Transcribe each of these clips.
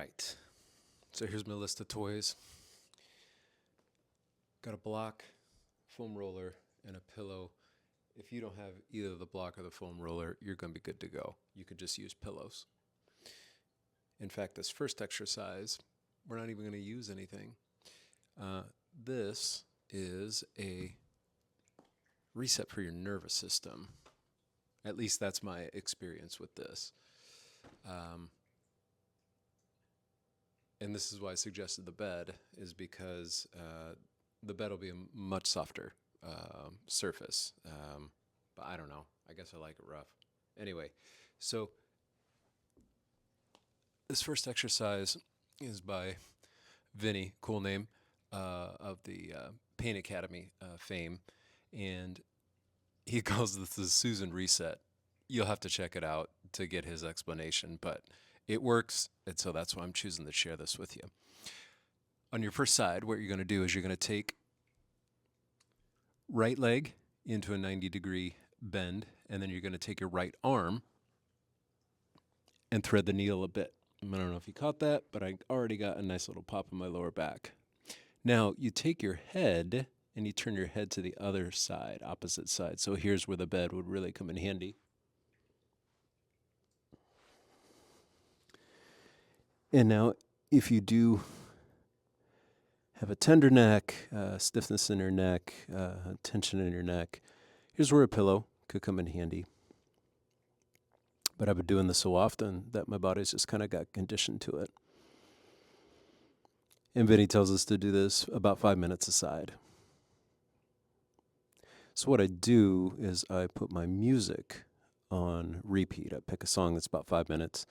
right. So here's my list of toys. Got a block, foam roller, and a pillow. If you don't have either the block or the foam roller, you're going to be good to go. You could just use pillows. In fact, this first exercise, we're not even going to use anything. This is a reset for your nervous system. At least that's my experience with this. And this is why I suggested the bed, is because the bed will be a much softer surface. But I don't know. I guess I like it rough. Anyway, so this first exercise is by Vinny, cool name, of the Pain Academy fame. And he calls this the Susan Reset. You'll have to check it out to get his explanation, but it works, and so that's why I'm choosing to share this with you. On your first side, what you're going to do is you're going to take right leg into a 90-degree bend, and then you're going to take your right arm and thread the needle a bit. I don't know if you caught that, but I already got a nice little pop in my lower back. Now, you take your head and you turn your head to the other side, opposite side. So here's where the bed would really come in handy. And now, if you do have a tender neck, stiffness in your neck, tension in your neck, here's where a pillow could come in handy. But I've been doing this so often that my body's just kind of got conditioned to it. And Vinny tells us to do this about 5 minutes aside. So what I do is I put my music on repeat. I pick a song that's about 5 minutes,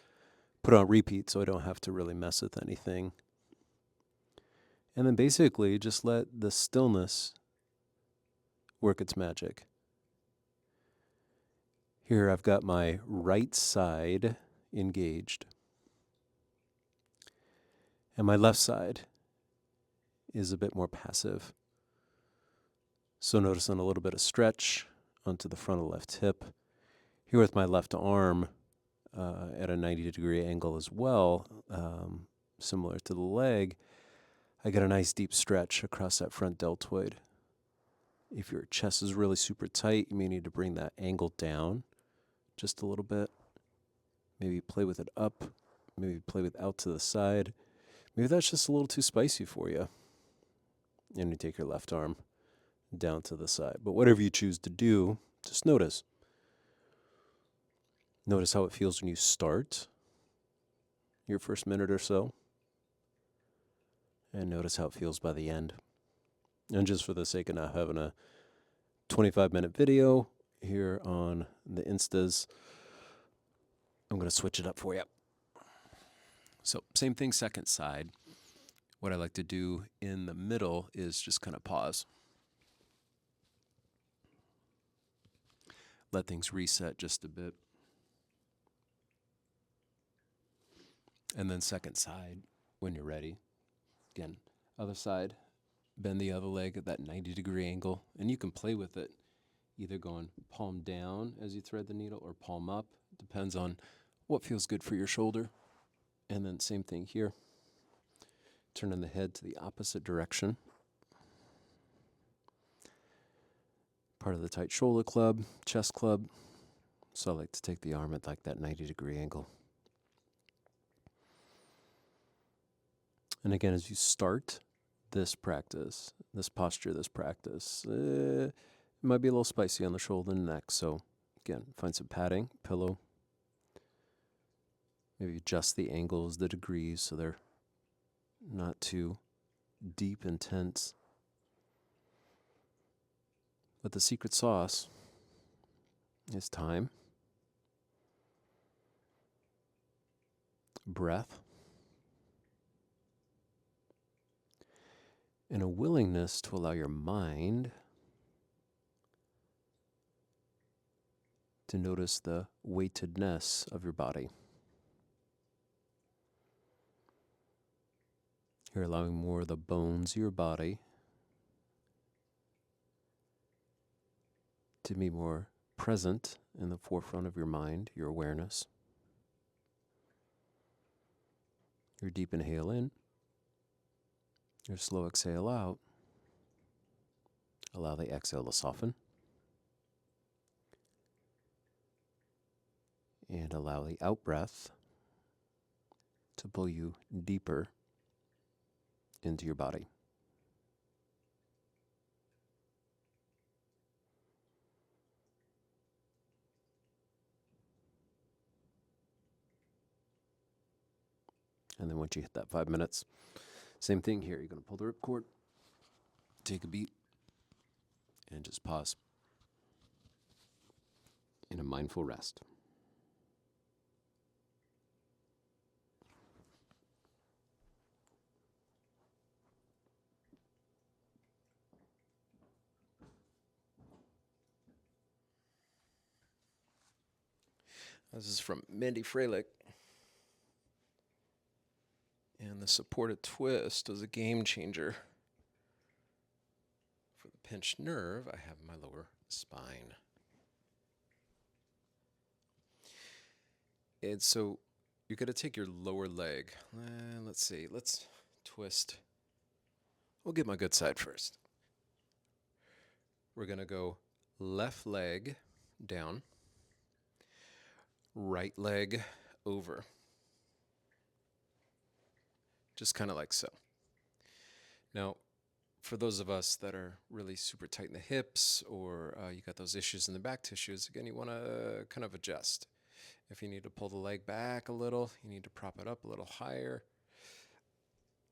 put it on repeat so I don't have to really mess with anything. And then basically just let the stillness work its magic. Here I've got my right side engaged. And my left side is a bit more passive. So noticing a little bit of stretch onto the front of the left hip. Here with my left arm at a 90-degree angle as well, similar to the leg, I get a nice deep stretch across that front deltoid. If your chest is really super tight, you may need to bring that angle down just a little bit. Maybe play with it up. Maybe play with out to the side. Maybe that's just a little too spicy for you. And you take your left arm down to the side. But whatever you choose to do, just notice. Notice how it feels when you start your first minute or so. And notice how it feels by the end. And just for the sake of not having a 25-minute video here on the Instas, I'm going to switch it up for you. So same thing, second side. What I like to do in the middle is just kind of pause. Let things reset just a bit. And then second side, when you're ready. Again, other side, bend the other leg at that 90-degree angle. And you can play with it, either going palm down as you thread the needle or palm up. Depends on what feels good for your shoulder. And then same thing here. Turning the head to the opposite direction. Part of the tight shoulder club, chest club. So I like to take the arm at like that 90-degree angle. And again, as you start this practice, this posture, this practice, it might be a little spicy on the shoulder and neck. So again, find some padding, pillow. Maybe adjust the angles, the degrees, so they're not too deep and tense. But the secret sauce is time, breath, and a willingness to allow your mind to notice the weightedness of your body. You're allowing more of the bones of your body to be more present in the forefront of your mind, your awareness. Your deep inhale in, your slow exhale out. Allow the exhale to soften. And allow the out breath to pull you deeper into your body. And then once you hit that 5 minutes, same thing here. You're going to pull the ripcord, take a beat, and just pause in a mindful rest. This is from Mindy Freilich. And the supported twist is a game changer. For the pinched nerve, I have my lower spine. And so you're going to take your lower leg. Let's see. Let's twist. We'll get my good side first. We're going to go left leg down, right leg over. Just kind of like so. Now, for those of us that are really super tight in the hips, or you got those issues in the back tissues, again, you want to kind of adjust. If you need to pull the leg back a little, you need to prop it up a little higher.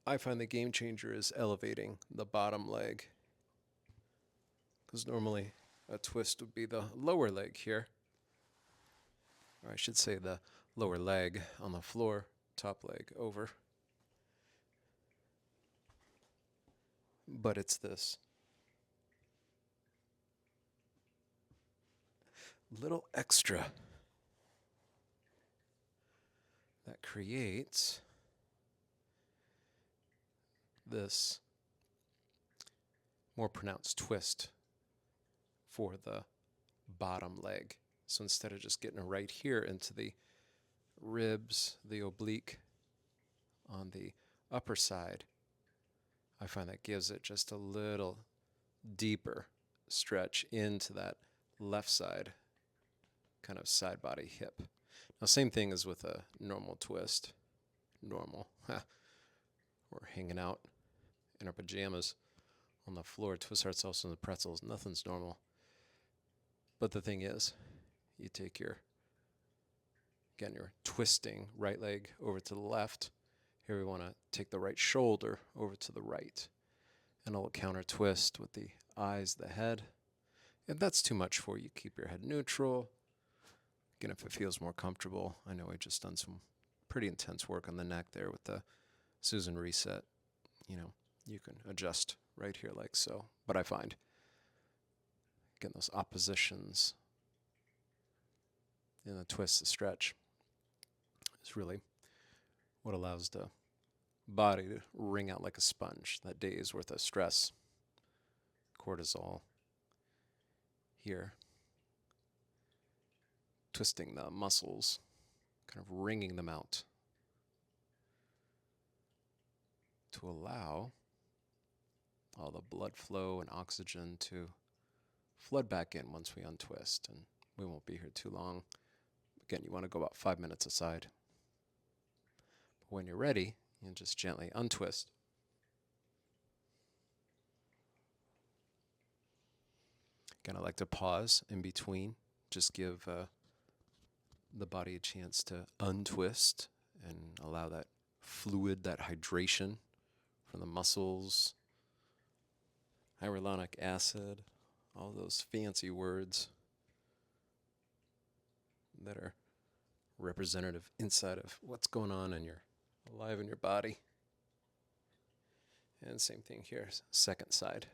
I find the game changer is elevating the bottom leg, because normally a twist would be the lower leg here. Or I should say the lower leg on the floor, top leg over. But it's this little extra that creates this more pronounced twist for the bottom leg. So instead of just getting right here into the ribs, the oblique on the upper side, I find that gives it just a little deeper stretch into that left side, kind of side body hip. Now, same thing as with a normal twist. Normal. We're hanging out in our pajamas on the floor, twist ourselves in the pretzels. Nothing's normal. But the thing is, you take you're twisting right leg over to the left. Here we want to take the right shoulder over to the right. And a little counter twist with the eyes, the head. If that's too much for you, keep your head neutral. Again, if it feels more comfortable, I know I just done some pretty intense work on the neck there with the Susan reset. You can adjust right here like so. But I find, again, those oppositions in the twist, the stretch, is really what allows the body to wring out like a sponge. That day's worth of stress, cortisol here, twisting the muscles, kind of wringing them out to allow all the blood flow and oxygen to flood back in once we untwist. And we won't be here too long. Again, you want to go about 5 minutes aside. But when you're ready, you just gently untwist. Again, I like to pause in between. Just give the body a chance to untwist and allow that fluid, that hydration from the muscles, hyaluronic acid, all those fancy words that are representative inside of what's going on in your alive in your body. And same thing here, second side.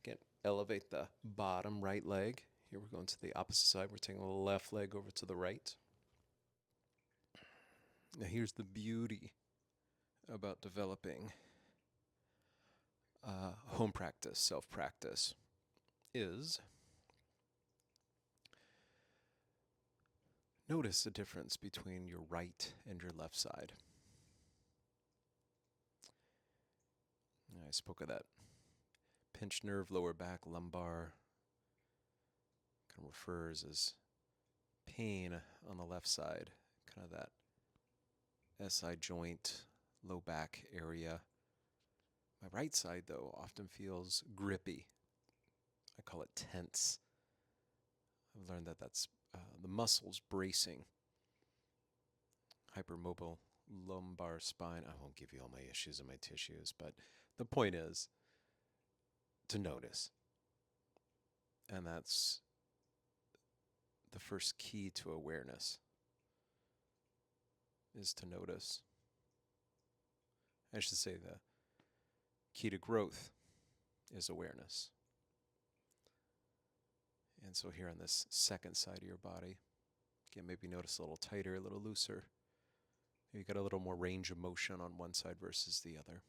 Again, elevate the bottom right leg. Here we're going to the opposite side. We're taking the left leg over to the right. Now here's the beauty about developing home practice, self-practice, is notice the difference between your right and your left side. I spoke of that pinched nerve, lower back, lumbar. Kind of refers as pain on the left side, kind of that SI joint, low back area. My right side, though, often feels grippy. I call it tense. I've learned that that's the muscles bracing. Hypermobile lumbar spine. I won't give you all my issues and my tissues, but the point is to notice. And that's the first key to awareness, is to notice. I should say the key to growth is awareness. And so here on this second side of your body, again, maybe notice a little tighter, a little looser. Maybe you got a little more range of motion on one side versus the other.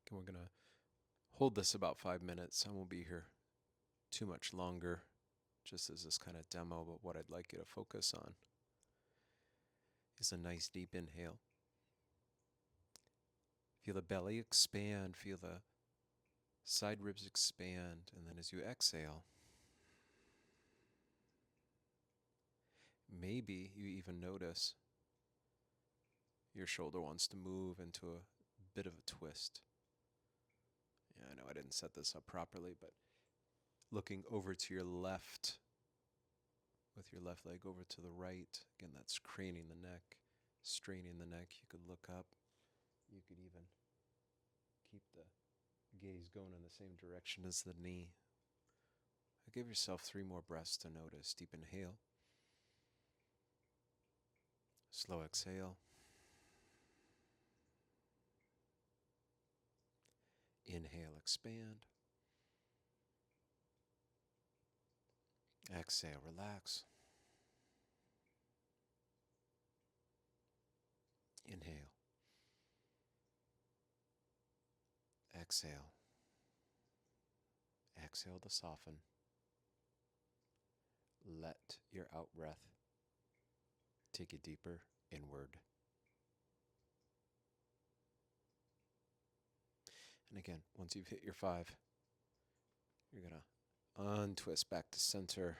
Again, we're going to hold this about 5 minutes. I won't be here too much longer, just as this kind of demo, but what I'd like you to focus on is a nice deep inhale. Feel the belly expand, feel the side ribs expand, and then as you exhale, maybe you even notice your shoulder wants to move into a bit of a twist. Yeah, I know I didn't set this up properly, but looking over to your left, with your left leg over to the right, again, that's craning the neck, straining the neck. You could look up. You could even keep the gaze going in the same direction as the knee. Give yourself 3 more breaths to notice. Deep inhale. Slow exhale. Inhale, expand. Exhale, relax. Inhale. Exhale. Exhale to soften. Let your out breath take you deeper inward. And again, once you've hit your 5, you're going to untwist back to center.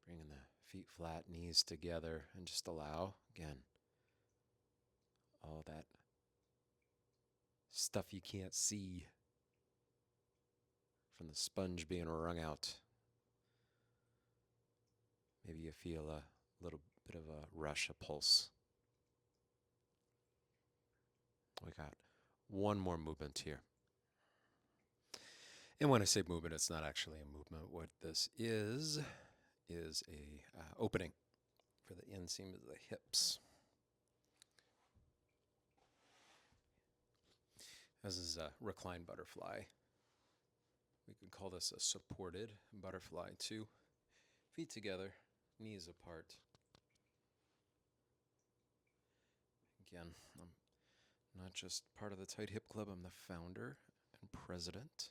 Bringing the feet flat, knees together, and just allow, again, all that stuff you can't see from the sponge being wrung out. Maybe you feel a little bit of a rush, a pulse. We got one more movement here. And when I say movement, it's not actually a movement. What this is a opening for the inseam of the hips. This is a reclined butterfly. We could call this a supported butterfly too. Feet together, knees apart. Again, I'm not just part of the Tight Hip Club, I'm the founder and president.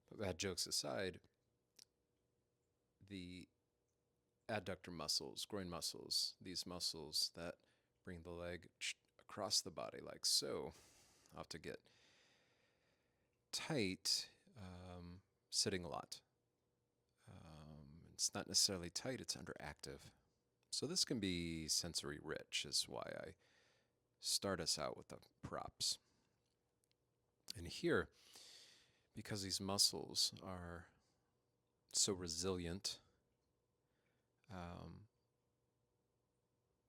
But bad jokes aside, the adductor muscles, groin muscles, these muscles that bring the leg across the body like so, have to get tight sitting a lot. It's not necessarily tight, it's underactive. So this can be sensory rich, is why I start us out with the props. And here, because these muscles are so resilient,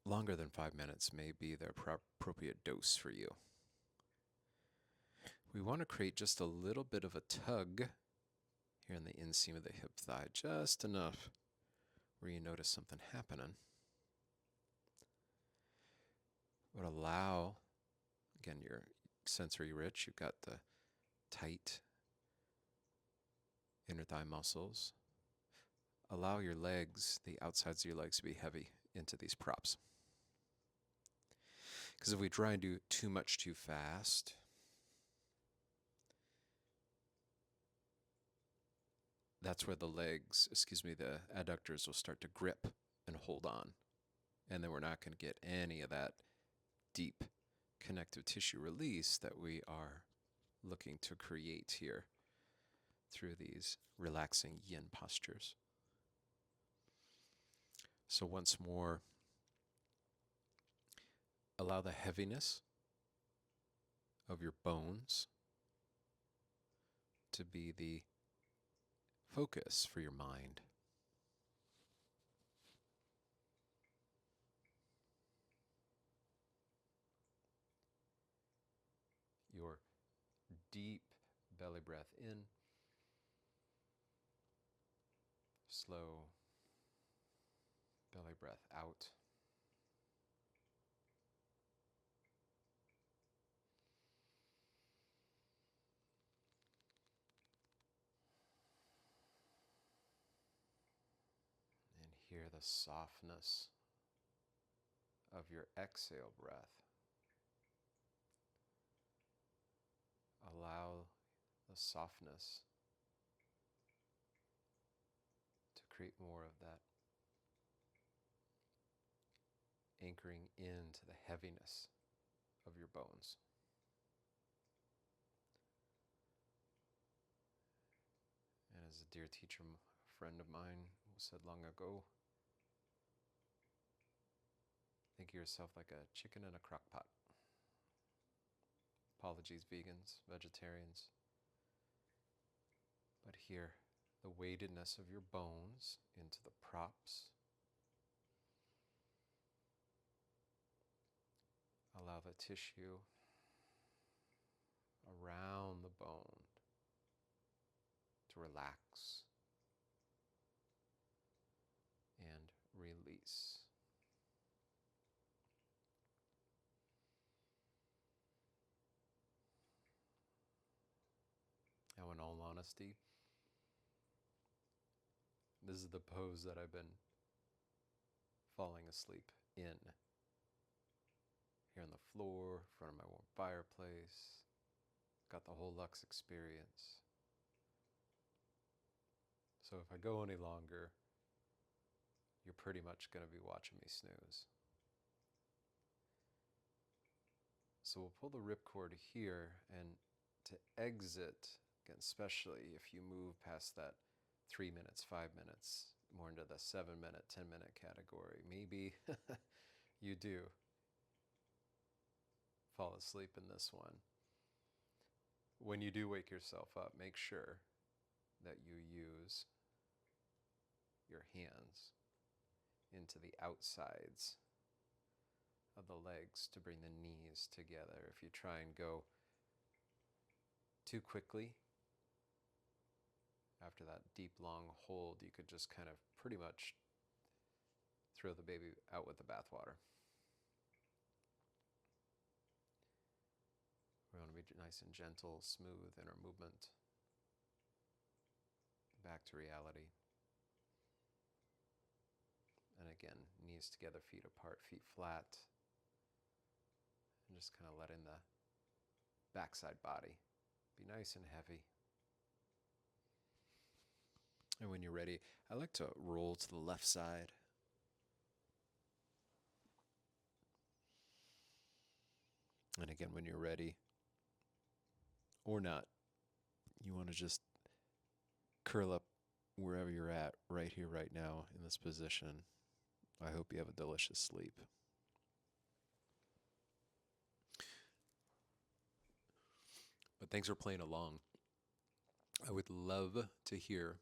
longer than 5 minutes may be the appropriate dose for you. We want to create just a little bit of a tug here in the inseam of the hip thigh, just enough where you notice something happening. Would allow, again, you're sensory rich, you've got the tight inner thigh muscles. Allow your legs, the outsides of your legs, to be heavy into these props. Because if we try and do too much too fast, that's where the adductors will start to grip and hold on. And then we're not going to get any of that deep connective tissue release that we are looking to create here through these relaxing yin postures. So once more, allow the heaviness of your bones to be the focus for your mind. Your deep belly breath in, slow belly breath out. And hear the softness of your exhale breath. Allow the softness to create more of that anchoring into the heaviness of your bones. And as a dear teacher, friend of mine said long ago, think of yourself like a chicken in a crock pot. Apologies, vegans, vegetarians. But here, the weightedness of your bones into the props. Allow the tissue around the bone to relax and release. Now, in all honesty, this is the pose that I've been falling asleep in. Here on the floor, in front of my warm fireplace, got the whole Lux experience. So if I go any longer, you're pretty much going to be watching me snooze. So we'll pull the ripcord here, and to exit, again, especially if you move past that 3 minutes, 5 minutes, more into the 7-minute, 10-minute category, maybe you do fall asleep in this one. When you do wake yourself up, make sure that you use your hands into the outsides of the legs to bring the knees together. If you try and go too quickly after that deep, long hold, you could just kind of pretty much throw the baby out with the bathwater. We want to be nice and gentle, smooth in our movement. Back to reality. And again, knees together, feet apart, feet flat. And just kind of letting the backside body be nice and heavy. And when you're ready, I like to roll to the left side. And again, when you're ready, or not, you want to just curl up wherever you're at, right here, right now, in this position. I hope you have a delicious sleep. But thanks for playing along. I would love to hear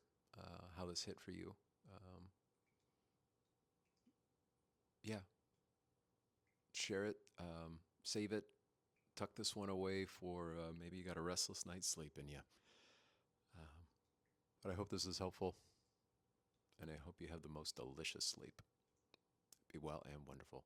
how this hit for you. Yeah. Share it, save it, tuck this one away for maybe you got a restless night's sleep in you. But I hope this is helpful, and I hope you have the most delicious sleep. Be well and wonderful.